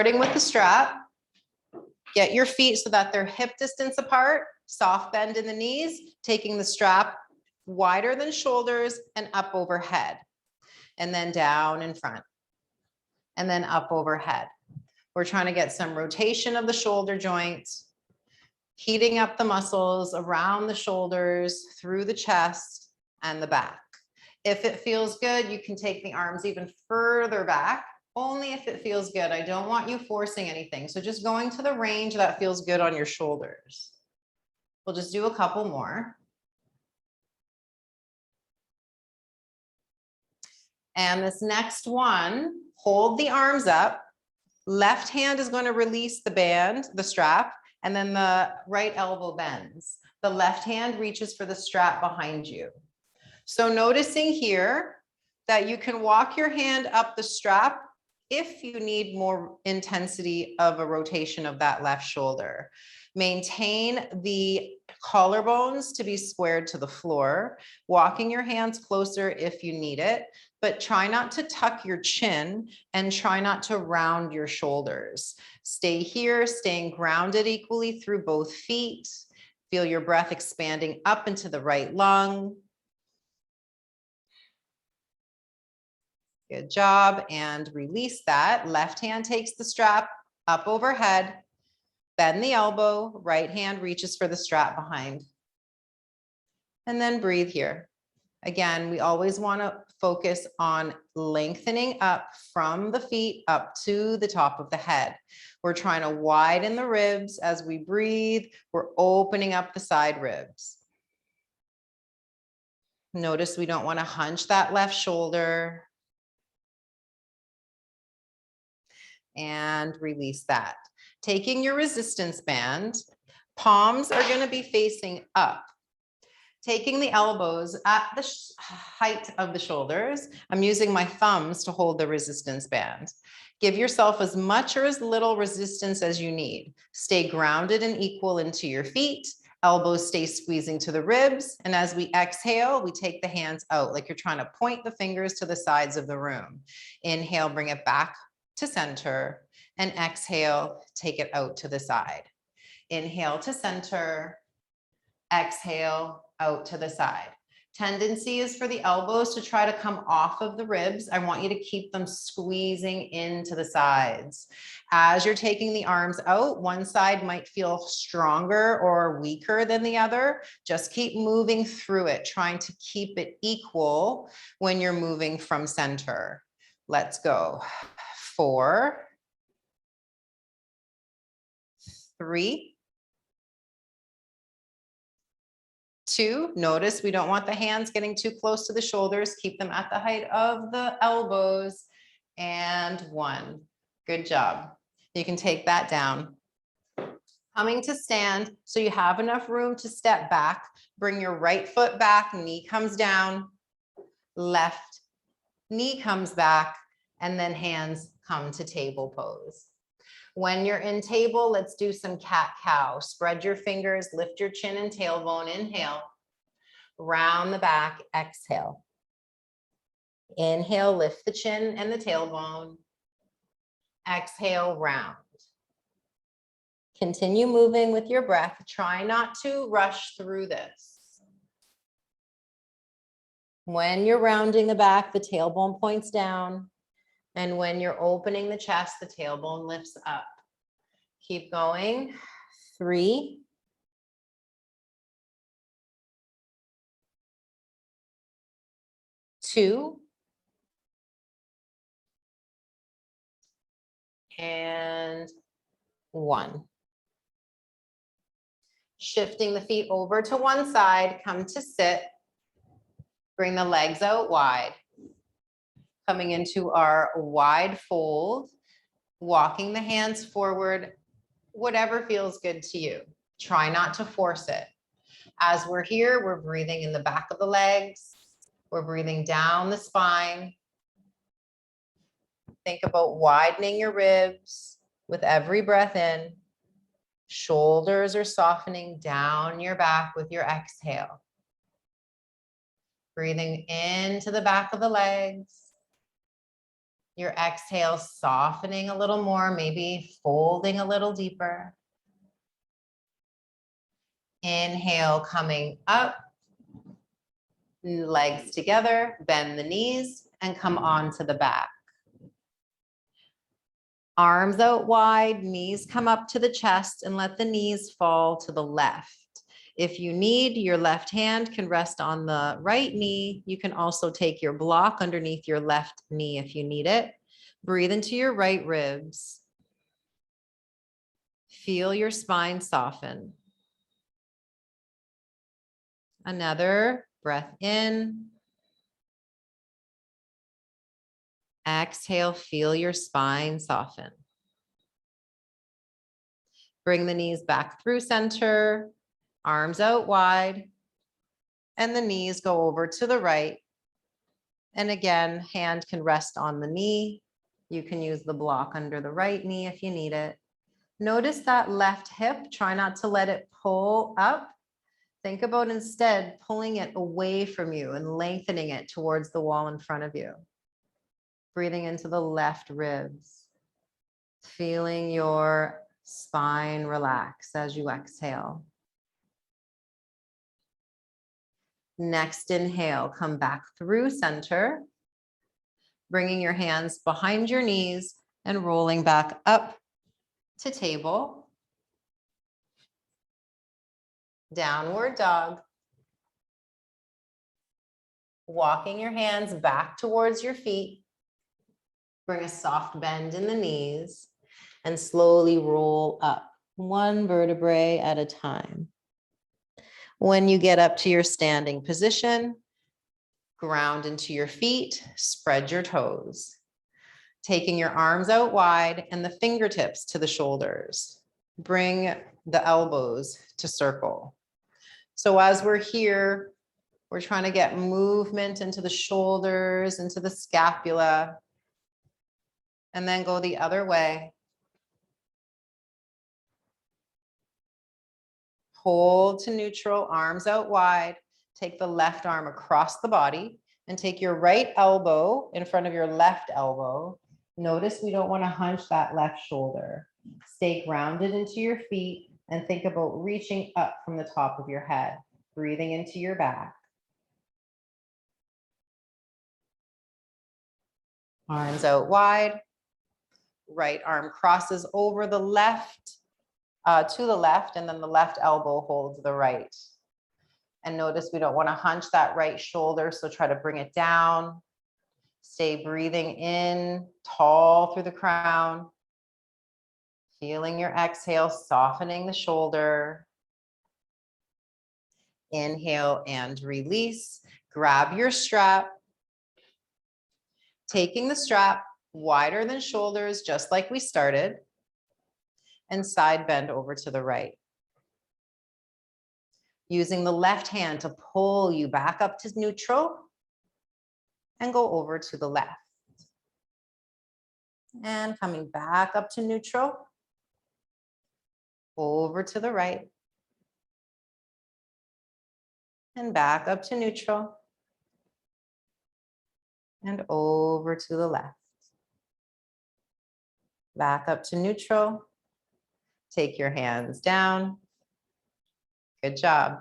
Starting with the strap, get your feet so that they're hip distance apart, soft bend in the knees, taking the strap wider than shoulders and up overhead, and then down in front, and then up overhead. We're trying to get some rotation of the shoulder joints, heating up the muscles around the shoulders, through the chest and the back. If it feels good, you can take the arms even further back, only if it feels good. I don't want you forcing anything. So just going to the range that feels good on your shoulders. We'll just do a couple more. And this next one, hold the arms up. Left hand is going to release the band, the strap, and then the right elbow bends. The left hand reaches for the strap behind you. So noticing here that you can walk your hand up the strap if you need more intensity of a rotation of that left shoulder. Maintain the collarbones to be squared to the floor, walking your hands closer if you need it, but try not to tuck your chin and try not to round your shoulders. Stay here, staying grounded equally through both feet. Feel your breath expanding up into the right lung. Good job, and release that. Left hand takes the strap up overhead, bend the elbow, right hand reaches for the strap behind. And then breathe here. Again, we always want to focus on lengthening up from the feet up to the top of the head. We're trying to widen the ribs as we breathe. We're opening up the side ribs. Notice we don't want to hunch that left shoulder. And release that. Taking your resistance band, palms are going to be facing up. Taking the elbows at the height of the shoulders. I'm using my thumbs to hold the resistance band. Give yourself as much or as little resistance as you need. Stay grounded and equal into your feet. Elbows stay squeezing to the ribs. And as we exhale, we take the hands out like you're trying to point the fingers to the sides of the room. Inhale, bring it back to center, and exhale, take it out to the side. Inhale to center, exhale out to the side. Tendency is for the elbows to try to come off of the ribs. I want you to keep them squeezing into the sides. As you're taking the arms out, one side might feel stronger or weaker than the other. Just keep moving through it, trying to keep it equal when you're moving from center. Let's go. 4, 3, 2, notice we don't want the hands getting too close to the shoulders. Keep them at the height of the elbows. And 1. Good job. You can take that down. Coming to stand, so you have enough room to step back. Bring your right foot back, knee comes down, left knee comes back, and then hands come to table pose. When you're in table, let's do some cat-cow. Spread your fingers, lift your chin and tailbone. Inhale, round the back, exhale. Inhale, lift the chin and the tailbone. Exhale, round. Continue moving with your breath. Try not to rush through this. When you're rounding the back, the tailbone points down. And when you're opening the chest, the tailbone lifts up. Keep going. 3, 2, and 1. Shifting the feet over to one side, come to sit. Bring the legs out wide. Coming into our wide fold, walking the hands forward, whatever feels good to you. Try not to force it. As we're here, we're breathing in the back of the legs. We're breathing down the spine. Think about widening your ribs with every breath in. Shoulders are softening down your back with your exhale. Breathing into the back of the legs. Your exhale softening a little more, maybe folding a little deeper. Inhale, coming up. Legs together, bend the knees, and come onto the back. Arms out wide, knees come up to the chest, and let the knees fall to the left. If you need, your left hand can rest on the right knee. You can also take your block underneath your left knee if you need it. Breathe into your right ribs. Feel your spine soften. Another breath in. Exhale, feel your spine soften. Bring the knees back through center, arms out wide, and the knees go over to the right. And again, hand can rest on the knee. You can use the block under the right knee if you need it. Notice that left hip, try not to let it pull up. Think about instead pulling it away from you and lengthening it towards the wall in front of you. Breathing into the left ribs. Feeling your spine relax as you exhale. Next inhale, come back through center, bringing your hands behind your knees and rolling back up to table. Downward dog. Walking your hands back towards your feet. Bring a soft bend in the knees and slowly roll up, one vertebrae at a time. When you get up to your standing position, ground into your feet, spread your toes. Taking your arms out wide and the fingertips to the shoulders. Bring the elbows to circle. So as we're here, we're trying to get movement into the shoulders, into the scapula, and then go the other way. Hold to neutral, arms out wide. Take the left arm across the body and take your right elbow in front of your left elbow. Notice we don't want to hunch that left shoulder. Stay grounded into your feet and think about reaching up from the top of your head, breathing into your back. Arms out wide. Right arm crosses over the left, to the left, and then the left elbow holds the right. And notice we don't want to hunch that right shoulder, so try to bring it down. Stay breathing in, tall through the crown. Feeling your exhale, softening the shoulder. Inhale and release. Grab your strap. Taking the strap wider than shoulders, just like we started. And side bend over to the right. Using the left hand to pull you back up to neutral and go over to the left. And coming back up to neutral, over to the right. And back up to neutral. And over to the left. Back up to neutral. Take your hands down. Good job.